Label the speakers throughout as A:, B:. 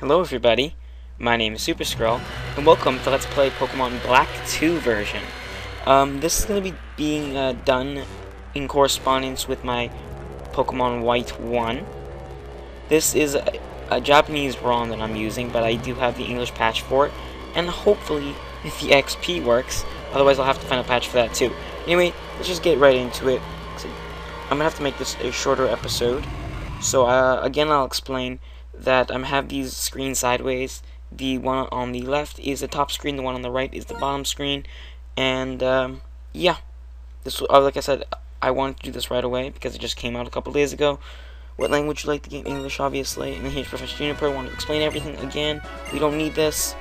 A: Hello everybody, my name is Superscrull, and welcome to Let's Play Pokemon Black 2 version. This is going to be being done in correspondence with my Pokemon White 1. This is a Japanese ROM that I'm using, but I do have the English patch for it, and hopefully if the XP works, otherwise I'll have to find a patch for that too. Anyway, let's just get right into it. I'm going to have to make this a shorter episode, so again I'll explain that I have these screens sideways. The one on the left is the top screen, the one on the right is the bottom screen, and yeah, this like I said, I wanted to do this right away because it just came out a couple days ago. What language you like to get? English, obviously. And then here's Professor Juniper. I want to explain everything again. We don't need this.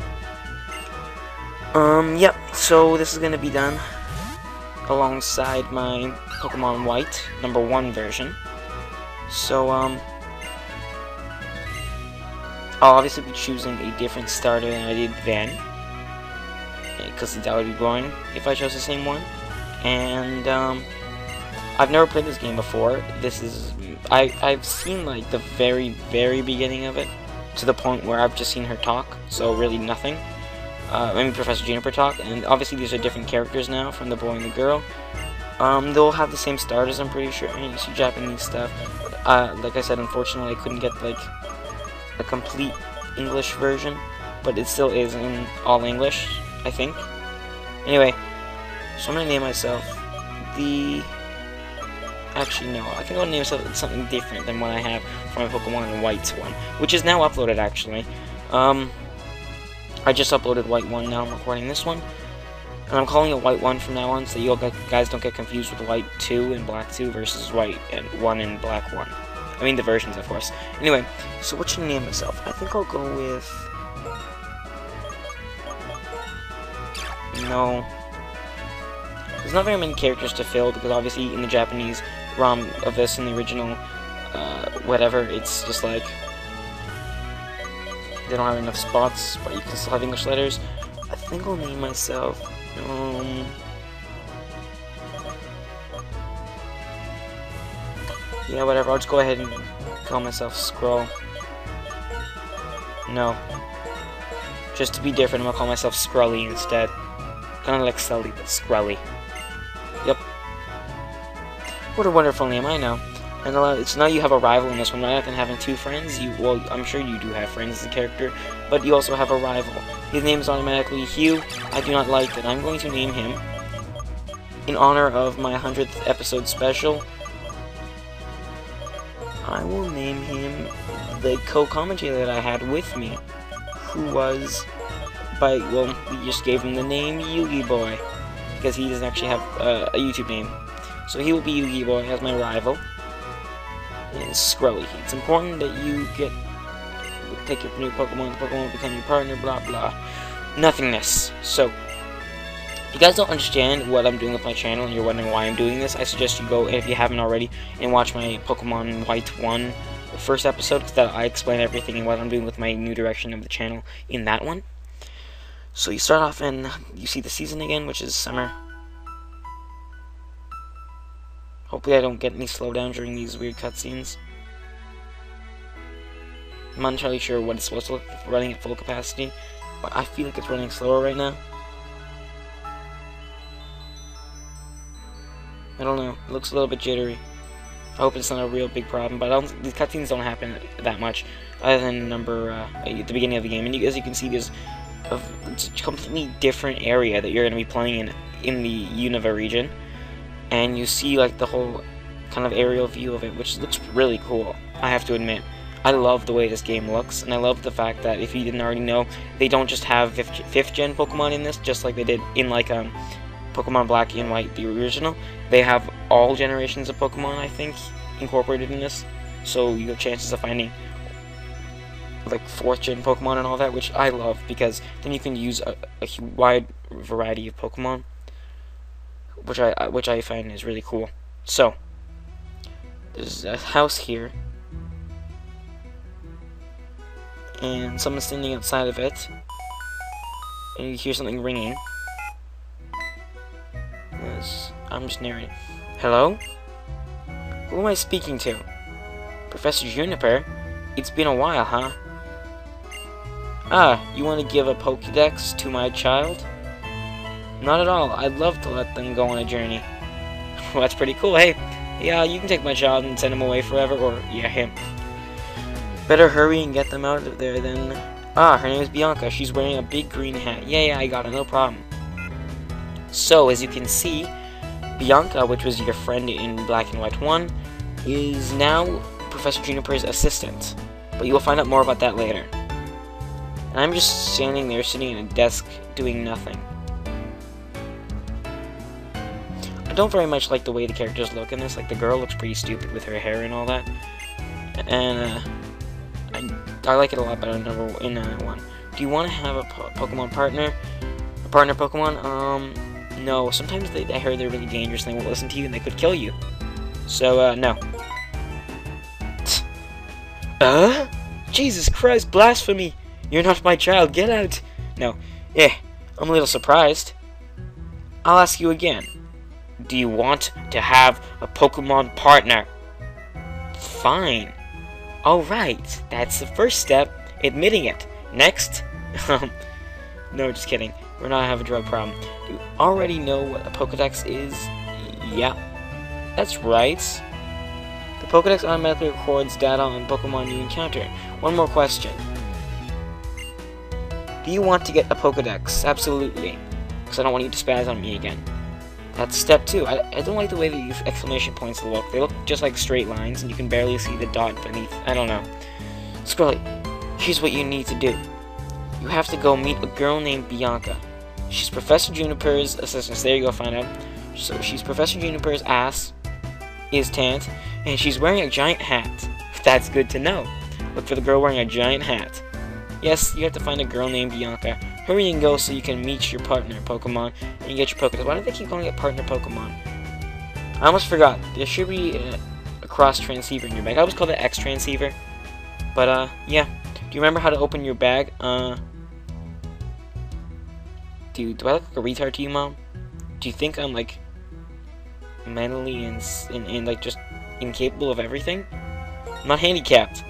A: Yep. So this is gonna be done alongside my Pokemon White #1 version. So I'll obviously be choosing a different starter than I did then, because that would be boring if I chose the same one. And I've never played this game before. This is I've seen like the very beginning of it, to the point where I've just seen her talk. So really nothing. I mean Professor Juniper talk, and obviously these are different characters now from the boy and the girl. They'll have the same starters, I'm pretty sure. And you see Japanese stuff. Like I said, unfortunately I couldn't get like a complete English version, but it still is in all English, I think. Anyway, so I'm gonna name myself actually no, I think I'll name myself something different than what I have for my Pokemon White one, which is now uploaded actually. I just uploaded White 1, now I'm recording this one, and I'm calling it White 1 from now on, so you guys don't get confused with White 2 and Black 2 versus White and 1 and Black 1. I mean the versions, of course. Anyway, so what should I name myself? I think I'll go with... No. There's not very many characters to fill, because obviously in the Japanese ROM of this, in the original, whatever, it's just like... they don't have enough spots, but you can still have English letters. I think I'll name myself... yeah, whatever, I'll just go ahead and call myself Scroll. No. Just to be different, I'm gonna call myself Scrully instead. Kinda like Sully, but Scrully. Yep. What a wonderful name, I know. And so now you have a rival in this one. Rather than having two friends, well, I'm sure you do have friends as a character, but you also have a rival. His name is automatically Hugh. I do not like it. I'm going to name him, in honor of my 100th episode special, I will name him the co-commentator that I had with me, who was, well, we just gave him the name Yugiboy, because he doesn't actually have a YouTube name. So he will be Yugiboy as my rival, and Scrully. It's important that you take your new Pokemon, the Pokemon will become your partner, blah blah. Nothingness. So, if you guys don't understand what I'm doing with my channel and you're wondering why I'm doing this, I suggest you go, if you haven't already, and watch my Pokemon White 1, the first episode, because I explain everything and what I'm doing with my new direction of the channel in that one. So you start off and you see the season again, which is summer. Hopefully I don't get any slowdown during these weird cutscenes. I'm not entirely sure what it's supposed to look like running at full capacity, but I feel like it's running slower right now. I don't know, it looks a little bit jittery. I hope it's not a real big problem, but these cutscenes don't happen that much, other than at the beginning of the game. And as you can see, it's a completely different area that you're going to be playing in the Unova region. And you see like the whole kind of aerial view of it, which looks really cool, I have to admit. I love the way this game looks, and I love the fact that, if you didn't already know, they don't just have 5th gen Pokemon in this, just like they did in like Pokemon Black and White, the original. They have all generations of Pokemon, I think, incorporated in this. So you have chances of finding like 4th gen Pokemon and all that, which I love, because then you can use a wide variety of Pokemon, which I find is really cool. So there's a house here, and someone's standing outside of it, and you hear something ringing. Yes, I'm just narrating. Hello? Who am I speaking to? Professor Juniper? It's been a while, huh? Ah, you want to give a Pokédex to my child? Not at all. I'd love to let them go on a journey. Well, that's pretty cool. Hey, yeah, you can take my child and send him away forever, or, yeah, him. Better hurry and get them out of there then. Ah, her name is Bianca. She's wearing a big green hat. Yeah, I got it. No problem. So, as you can see, Bianca, which was your friend in Black and White 1, is now Professor Juniper's assistant. But you will find out more about that later. And I'm just standing there, sitting at a desk, doing nothing. I don't very much like the way the characters look in this. Like, the girl looks pretty stupid with her hair and all that. And, I like it a lot better in one. Do you want to have a Pokemon partner? A partner Pokemon? No. Sometimes I heard they're really dangerous and they won't listen to you and they could kill you. So, no. Jesus Christ, blasphemy! You're not my child, get out! No. I'm a little surprised. I'll ask you again. Do you want to have a Pokemon partner? Fine. Alright, that's the first step, admitting it. Next? No, just kidding. We're not having a drug problem. You already know what a Pokedex is? Yeah. That's right. The Pokedex automatically records data on Pokemon you encounter. One more question. Do you want to get a Pokedex? Absolutely. Because I don't want you to spaz on me again. That's step 2. I don't like the way that these exclamation points look. They look just like straight lines, and you can barely see the dot beneath. I don't know. Scrully, here's what you need to do. You have to go meet a girl named Bianca. She's Professor Juniper's assistant. There you go, find out. So she's Professor Juniper's ass is tant, and she's wearing a giant hat. That's good to know. Look for the girl wearing a giant hat. Yes, you have to find a girl named Bianca. Hurry and go so you can meet your partner Pokemon and you get your Pokédex. Why do they keep calling it partner Pokemon? I almost forgot. There should be a cross transceiver in your bag. I always call it X transceiver. But yeah. Do you remember how to open your bag? Do I look like a retard to you, Mom? Do you think I'm like mentally and like just incapable of everything? I'm not handicapped.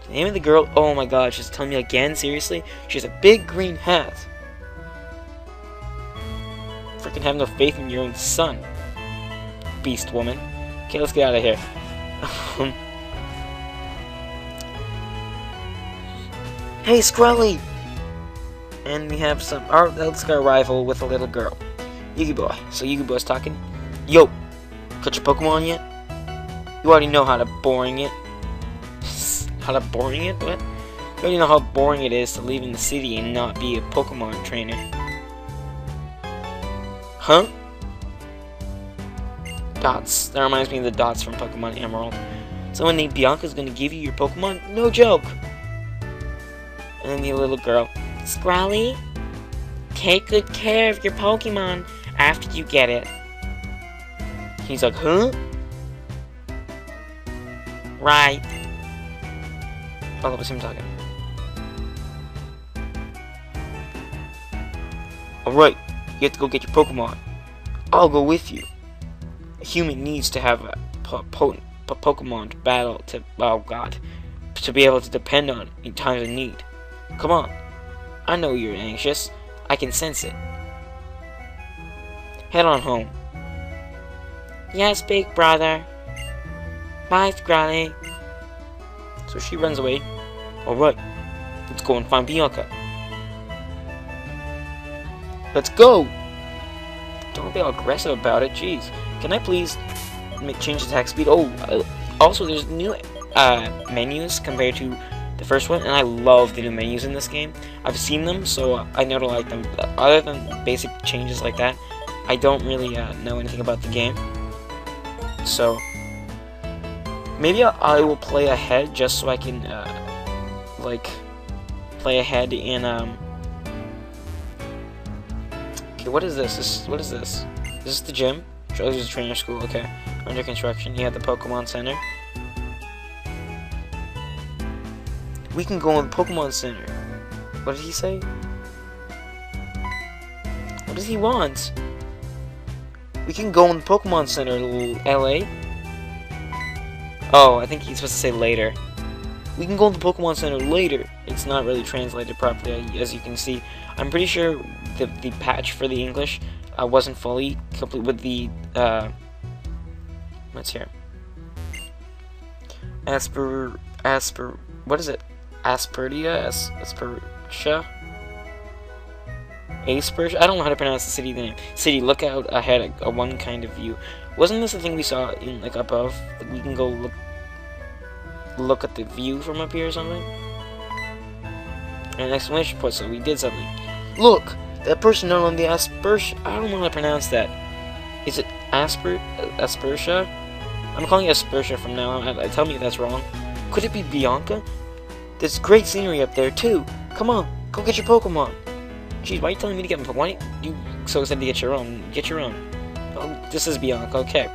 A: The name of the girl, oh my god, she's telling me again, seriously? She has a big green hat. Freaking have no faith in your own son. Beast woman. Okay, let's get out of here. Hey, Scrully! And we have let's go rival with a little girl. Yugiboy. So Yugiboy's talking. Yo! Catch your Pokemon yet? You already know how to boring it. How to boring it? What? You already know how boring it is to live in the city and not be a Pokemon trainer. Huh? Dots. That reminds me of the dots from Pokemon Emerald. Someone named Bianca's gonna give you your Pokemon? No joke! And then the little girl. Scrully, take good care of your Pokemon after you get it. He's like, huh? Right. Oh, that was him talking. Alright, you have to go get your Pokemon. I'll go with you. A human needs to have a Pokemon to battle to, oh god, to be able to depend on in times of need. Come on. I know you're anxious. I can sense it. Head on home. Yes, big brother. Bye, Scrully. So she runs away. Alright, let's go and find Bianca. Let's go! Don't be all aggressive about it, jeez. Can I please change the attack speed? Oh, also there's new menus compared to the first one, and I love the new menus in this game. I've seen them, so I know to like them. Other than basic changes like that, I don't really know anything about the game. So maybe I will play ahead just so I can like play ahead in okay, what is this? What is this? Is this the gym? Oh, this is a trainer school, okay. Under construction. You have the Pokemon Center. We can go in the Pokemon Center. What did he say? What does he want? We can go in the Pokemon Center, LA. Oh, I think he's supposed to say later. We can go to the Pokemon Center later. It's not really translated properly, as you can see. I'm pretty sure the patch for the English wasn't fully complete with the, what's here? What is it? Aspertia? Aspertia? Aspertia? I don't know how to pronounce the city name. City, look out ahead, a one kind of view. Wasn't this the thing we saw in, like, above? Like, we can go look at the view from up here or something? And exclamation point, so we did something. Look! That person down on the Aspertia. I don't know how to pronounce that. Is it Aspertia? I'm calling it Aspertia from now on. Tell me if that's wrong. Could it be Bianca? There's great scenery up there, too. Come on, go get your Pokemon. Jeez, why are you telling me to get my Pokemon? Why are you so excited to get your own? Get your own. Oh, this is Bianca, okay.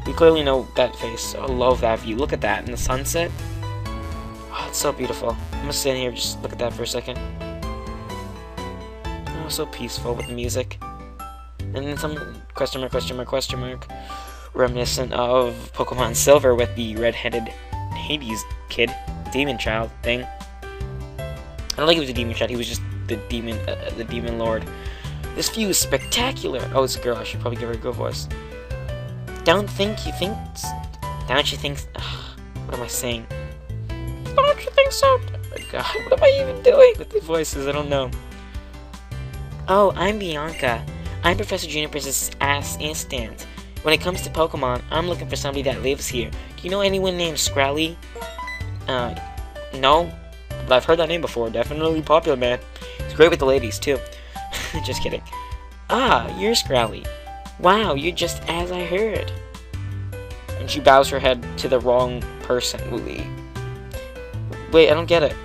A: We clearly know that face. I love that view. Look at that in the sunset. Oh, it's so beautiful. I'm gonna stand here and just look at that for a second. Oh, so peaceful with the music. And then some question mark, reminiscent of Pokemon Silver with the red-headed Hades kid, demon child thing. I don't think he was a demon child. He was just the demon lord. This view is spectacular. Oh, it's a girl. I should probably give her a good voice. Don't you think? What am I saying? Don't you think so? Oh my god, what am I even doing with the voices? I don't know. Oh, I'm Bianca. I'm Professor Juniper's assistant. When it comes to Pokemon, I'm looking for somebody that lives here. Do you know anyone named Scrully? No. But I've heard that name before. Definitely popular, man. It's great with the ladies, too. Just kidding. Ah, you're Scrully. Wow, you're just as I heard. And she bows her head to the wrong person. Wait, I don't get it.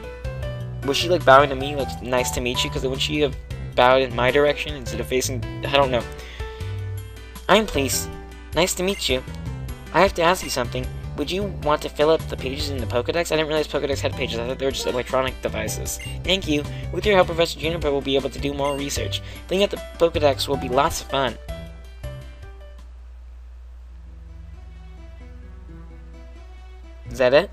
A: Was she, like, bowing to me, like, nice to meet you? Because wouldn't she have bowed in my direction instead of facing... I don't know. I'm Please. Nice to meet you. I have to ask you something. Would you want to fill up the pages in the Pokedex? I didn't realize Pokedex had pages. I thought they were just electronic devices. Thank you. With your help, Professor Juniper will be able to do more research. Filling out the Pokedex will be lots of fun. Is that it?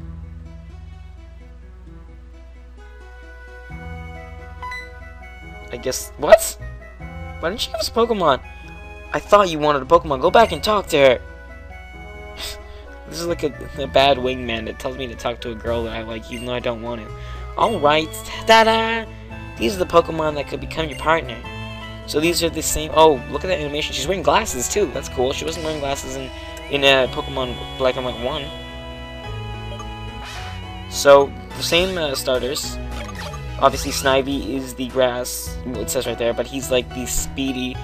A: I guess... What? Why didn't she give us a Pokemon? I thought you wanted a Pokemon. Go back and talk to her. This is like a bad wingman that tells me to talk to a girl that I like, even though I don't want to. Alright, ta-da! These are the Pokemon that could become your partner. So these are the same... Oh, look at that animation. She's wearing glasses, too. That's cool. She wasn't wearing glasses in Pokemon Black and White 1. So, the same starters. Obviously, Snivy is the grass, it says right there, but he's like the speedy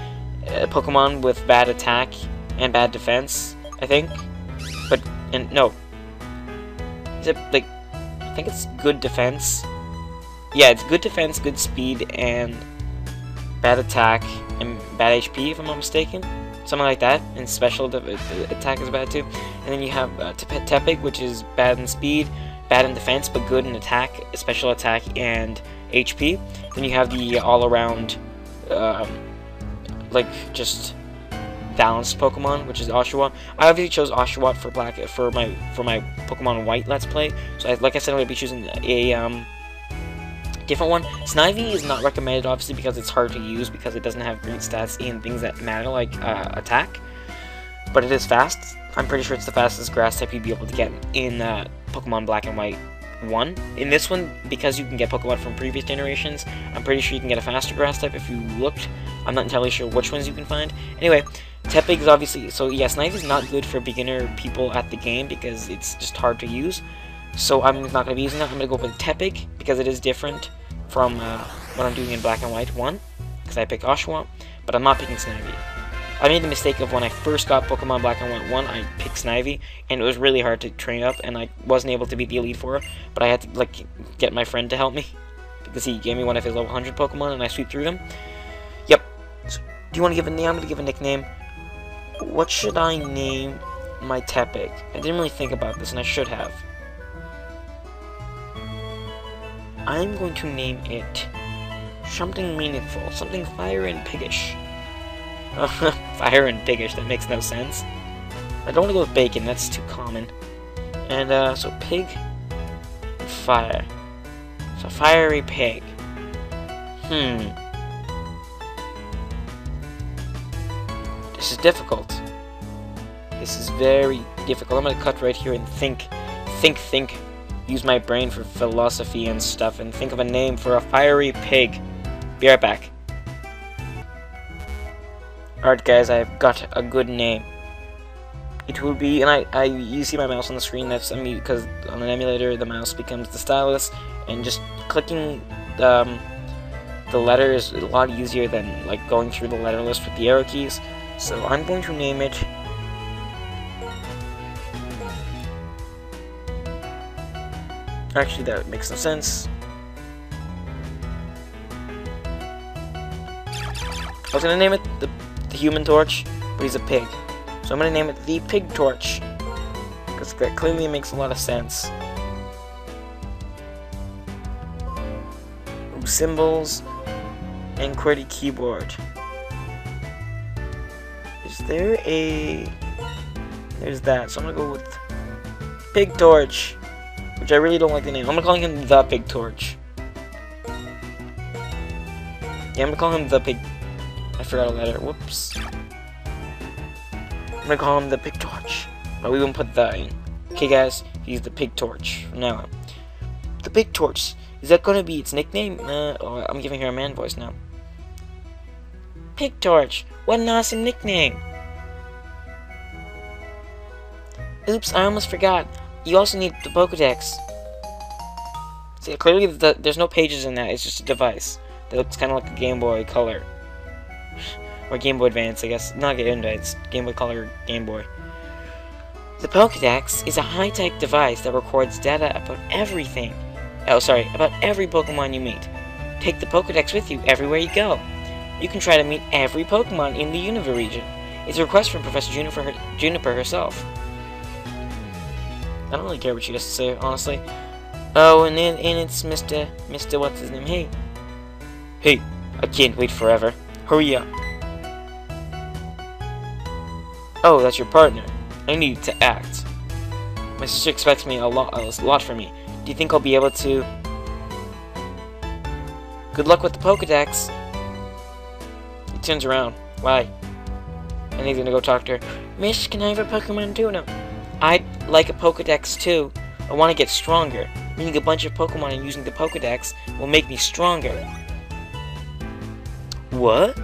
A: Pokemon with bad attack and bad defense, I think. And no. Is it, like, I think it's good defense. Yeah, it's good defense, good speed, and bad attack, and bad HP, if I'm not mistaken. Something like that. And special attack is bad, too. And then you have Tepig, which is bad in speed, bad in defense, but good in attack, special attack, and HP. Then you have the all-around, like, just... balanced Pokemon, which is Oshawott. I obviously chose Oshawott for my Pokemon White Let's Play. So, like I said, I'm gonna be choosing a different one. Snivy is not recommended, obviously, because it's hard to use because it doesn't have great stats in things that matter, like attack. But it is fast. I'm pretty sure it's the fastest grass type you'd be able to get in Pokemon Black and White 1. In this one, because you can get Pokemon from previous generations, I'm pretty sure you can get a faster grass type if you looked. I'm not entirely sure which ones you can find. Anyway, Tepig is obviously... So, yeah, Snivy is not good for beginner people at the game because it's just hard to use. So, I'm not going to be using that. I'm going to go with Tepig because it is different from what I'm doing in Black and White 1. Because I picked Oshawott, but I'm not picking Snivy. I made the mistake of when I first got Pokemon Black and White 1, I picked Snivy, and it was really hard to train up, and I wasn't able to be the elite four, but I had to, like, get my friend to help me, because he gave me one of his level 100 Pokemon, and I sweep through them. Yep. So, do you want to give a name? I'm going to give a nickname. What should I name my Tepig? I didn't really think about this, and I should have. I'm going to name it something meaningful, something fire and piggish. Fire and piggish, that makes no sense. I don't want to go with bacon, that's too common. And, so pig. fire. So fiery pig. This is difficult. This is very difficult. I'm gonna cut right here and think. Use my brain for philosophy and stuff and think of a name for a fiery pig. Be right back. Alright guys, I've got a good name. It will be, and you see my mouse on the screen, that's because on an emulator the mouse becomes the stylus, and just clicking the letter is a lot easier than like going through the letter list with the arrow keys. So I'm going to name it actually that makes no sense. I was gonna name it the Human Torch, but he's a pig. So I'm gonna name it the Pig Torch, because that clearly makes a lot of sense. Symbols and QWERTY keyboard. Is there a... There's that, so I'm gonna go with Pig Torch, which I really don't like the name. I'm gonna call him the Pig Torch. Yeah, I'm gonna call him the Pig... I forgot a letter. Whoops. I'm gonna call him the Pig Torch. But we won't put the in. Okay, guys, he's the Pig Torch from now on. The Pig Torch. Is that gonna be its nickname? Oh, I'm giving her a man voice now. Pig Torch. What an awesome nickname. Oops, I almost forgot. You also need the Pokédex. See, clearly there's no pages in that. It's just a device that looks kind of like a Game Boy Color. Or Game Boy Advance, I guess. Not Game Boy Advance, Game Boy Color, Game Boy. The Pokédex is a high-tech device that records data about everything. Oh, sorry, about every Pokemon you meet. Take the Pokédex with you everywhere you go. You can try to meet every Pokemon in the Unova region. It's a request from Professor Juniper herself. I don't really care what she has to say, honestly. Oh, and it's Mr. What's his name? Hey, I can't wait forever. Hurry up. Oh, that's your partner. I need to act. My sister expects me a lot from me. Do you think I'll be able to... Good luck with the Pokédex. He turns around. Why? And he's gonna go talk to her. Miss, can I have a Pokemon too? No. I'd like a Pokédex too. I want to get stronger. Meeting a bunch of Pokemon and using the Pokédex will make me stronger. What?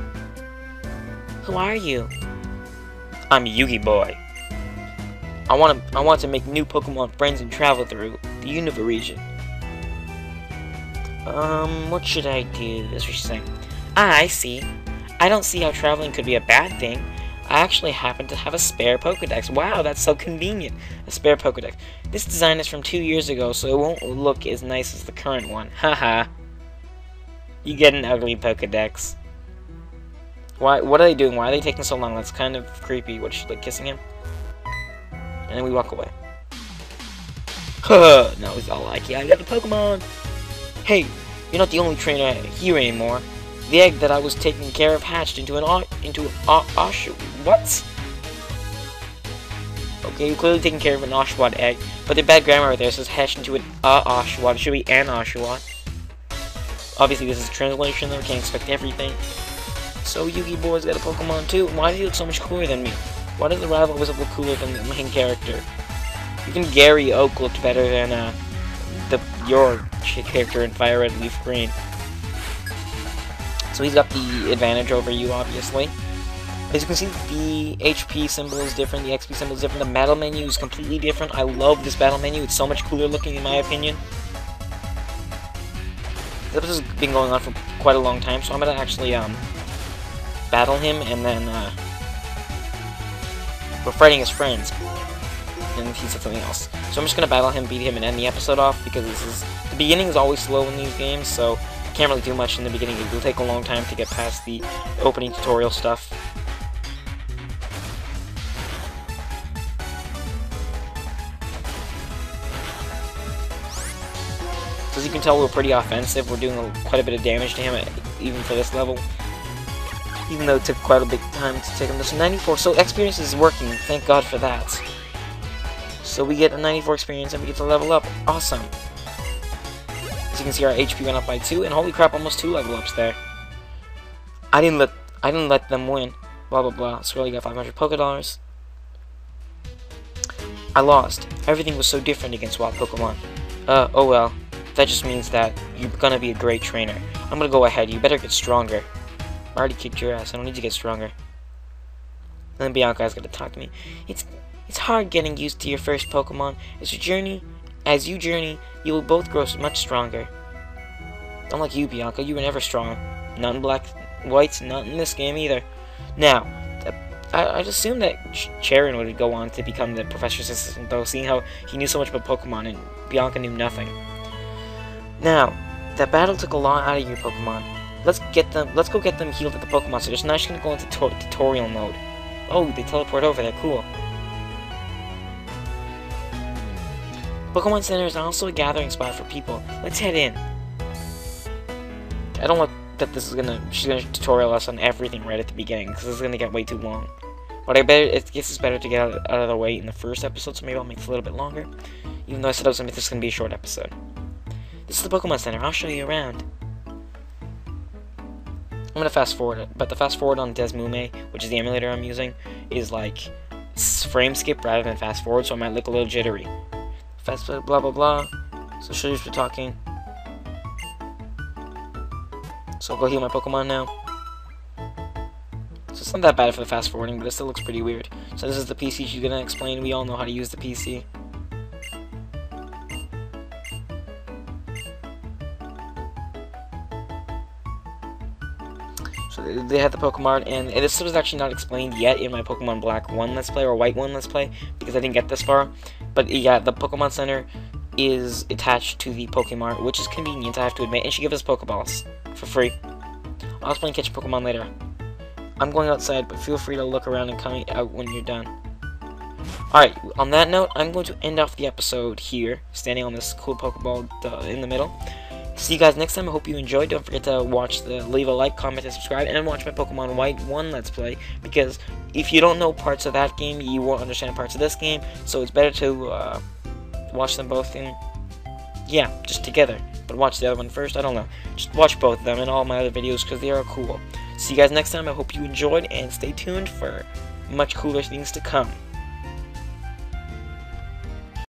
A: Who are you? I'm Yugiboy. I want to make new Pokemon friends and travel through the Unova region. What should I do? That's what she's saying. Ah, I see. I don't see how traveling could be a bad thing. I actually happen to have a spare Pokédex. Wow, that's so convenient. A spare Pokédex. This design is from 2 years ago, so it won't look as nice as the current one. Haha. You get an ugly Pokédex. Why? What are they doing? Why are they taking so long? That's kind of creepy. What, she's like kissing him? And then we walk away. Huh. Now he's all like, yeah, I got the Pokemon. Hey, you're not the only trainer here anymore. The egg that I was taking care of hatched into an Oshawott. What? Okay, you're clearly taking care of an Oshawott egg, but the bad grammar right there says hatched into an Oshawott. It should be an Oshawott. Obviously, this is a translation, though. Can't expect everything. So Yugiboy's got a Pokemon too. Why does he look so much cooler than me? Why does the rival always look cooler than the main character? Even Gary Oak looked better than your character in Fire Red Leaf Green. So he's got the advantage over you, obviously. As you can see, the HP symbol is different, the XP symbol is different, the battle menu is completely different. I love this battle menu, it's so much cooler looking in my opinion. This episode's been going on for quite a long time, so I'm gonna actually battle him, and then we're fighting his friends. And he said something else. So I'm just gonna battle him, beat him, and end the episode off, because the beginning is always slow in these games, so I can't really do much in the beginning. It will take a long time to get past the opening tutorial stuff. So as you can tell, we're pretty offensive. We're doing quite a bit of damage to him, even for this level. Even though it took quite a big time to take him to 94. So experience is working. Thank God for that. So we get a 94 experience and we get to level up. Awesome. As you can see, our HP went up by 2, and holy crap, almost 2 level ups there. I didn't let them win. Blah blah blah. Scrully got 500 Poké Dollars. I lost. Everything was so different against wild Pokemon. Oh well. That just means that you're gonna be a great trainer. I'm gonna go ahead. You better get stronger. I already kicked your ass. I don't need to get stronger. And then Bianca's gonna talk to me. It's hard getting used to your first Pokemon. As you journey, you will both grow much stronger. Unlike you, Bianca, you were never strong. Not in Black White's, not in this game either. Now, I'd assume that Charon would go on to become the professor's assistant, though, seeing how he knew so much about Pokemon and Bianca knew nothing. Now, that battle took a lot out of your Pokemon. Let's go get them healed at the Pokemon Center. So now she's gonna go into tutorial mode. Oh, they teleport over there. Cool. Pokemon Center is also a gathering spot for people. Let's head in. I don't like that she's gonna tutorial us on everything right at the beginning, because this is gonna get way too long. But I guess it's better to get out of the way in the first episode, so maybe I'll make it a little bit longer. Even though I said this is gonna be a short episode. This is the Pokemon Center. I'll show you around. I'm gonna fast forward it, but the fast forward on Desmume, which is the emulator I'm using, is like frame skip rather than fast forward, so I might look a little jittery. Fast forward, blah blah blah. So show you what we're talking. So I'll go heal my Pokemon now. So it's not that bad for the fast forwarding, but it still looks pretty weird. So this is the PC she's gonna explain. We all know how to use the PC. So they had the Pokemon, and this was actually not explained yet in my Pokemon Black 1 Let's Play, or White 1 Let's Play, because I didn't get this far. But yeah, the Pokemon Center is attached to the Pokemart, which is convenient, I have to admit, and she gives us Pokeballs for free. I'll explain catch Pokemon later. I'm going outside, but feel free to look around and come out when you're done. Alright, on that note, I'm going to end off the episode here, standing on this cool Pokeball in the middle. See you guys next time. I hope you enjoyed. Don't forget to leave a like, comment, and subscribe, and watch my Pokemon White 1 Let's Play, because if you don't know parts of that game, you won't understand parts of this game, so it's better to watch them both in, yeah, just together. But watch the other one first. I don't know. Just watch both of them and all my other videos, because they are cool. See you guys next time. I hope you enjoyed, and stay tuned for much cooler things to come.